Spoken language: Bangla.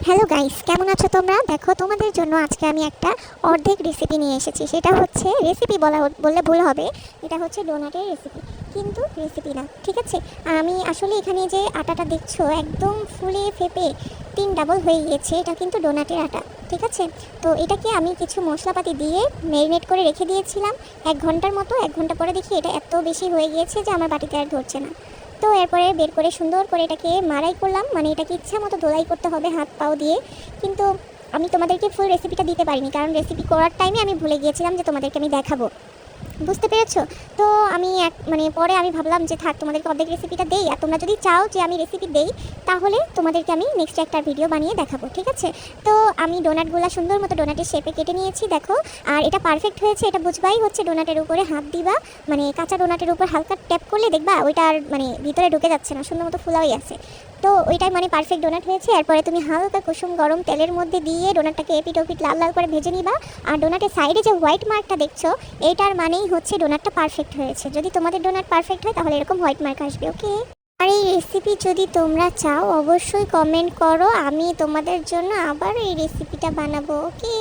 হ্যালো গাইস, কেমন আছো তোমরা? দেখো, তোমাদের জন্য আজকে আমি একটা অর্ধেক রেসিপি নিয়ে এসেছি। সেটা হচ্ছে রেসিপি বললে ভুল হবে। এটা হচ্ছে ডোনাটের রেসিপি, কিন্তু রেসিপি না, ঠিক আছে? আমি আসলে এখানে যে আটাটা দেখছো একদম ফুলে ফেপে তিন ডাবল হয়ে গিয়েছে, এটা কিন্তু ডোনাটের আটা, ঠিক আছে? তো এটাকে আমি কিছু মশলাপাতি দিয়ে ম্যারিনেট করে রেখে দিয়েছিলাম 1 ঘন্টার মতো। 1 ঘন্টা পরে দেখি এটা এত বেশি হয়ে গিয়েছে যে আমার বাটিতে আর ধরছে না। তো এরপরে বের করে সুন্দর করে এটাকে মাড়াই করলাম, মানে এটাকে ইচ্ছা মতো দোলাই করতে হবে হাত পাও দিয়ে। কিন্তু আমি তোমাদেরকে ফুল রেসিপিটা দিতে পারিনি, কারণ রেসিপি করার টাইমে আমি ভুলে গিয়েছিলাম যে তোমাদেরকে আমি দেখাবো। বুঝতে পেরেছো? তো আমি পরে আমি ভাবলাম যে থাক, তোমাদেরকে অর্ধেক রেসিপিটা দেই, আর তোমরা যদি চাও যে আমি রেসিপি দেই তাহলে তোমাদেরকে আমি নেক্সট একটা ভিডিও বানিয়ে দেখাবো, ঠিক আছে? তো আমি ডোনাটগুলো সুন্দর মতো ডোনাটের শেপে কেটে নিয়েছি, দেখো। আর এটা পারফেক্ট হয়েছে, এটা বুঝবাই হচ্ছে ডোনাটের উপরে হাত দিবা, মানে কাঁচা ডোনাটের উপর হালকা ট্যাপ করলে দেখবা ওইটা আর ভিতরে ঢুকে যাচ্ছে না, সুন্দর মতো ফুলাই আছে। তো ওইটাই পারফেক্ট ডোনাট হয়েছে। এরপরে তুমি হালকা কুসুম গরম তেলের মধ্যে দিয়ে ডোনাটটাকে এপিট ওপিট লাল লাল করে ভেজে নিবা। আর ডোনাটের সাইডে যে হোয়াইট মার্কটা দেখছো, এইটার মানেই হচ্ছে ডোনাটটা পারফেক্ট হয়েছে। যদি তোমাদের ডোনাট পারফেক্ট হয় তাহলে এরকম হোয়াইট মার্ক আসবে, ওকে? আর এই রেসিপি যদি তোমরা চাও অবশ্যই কমেন্ট করো, আমি তোমাদের জন্য আবার এই রেসিপিটা বানাবো, ওকে?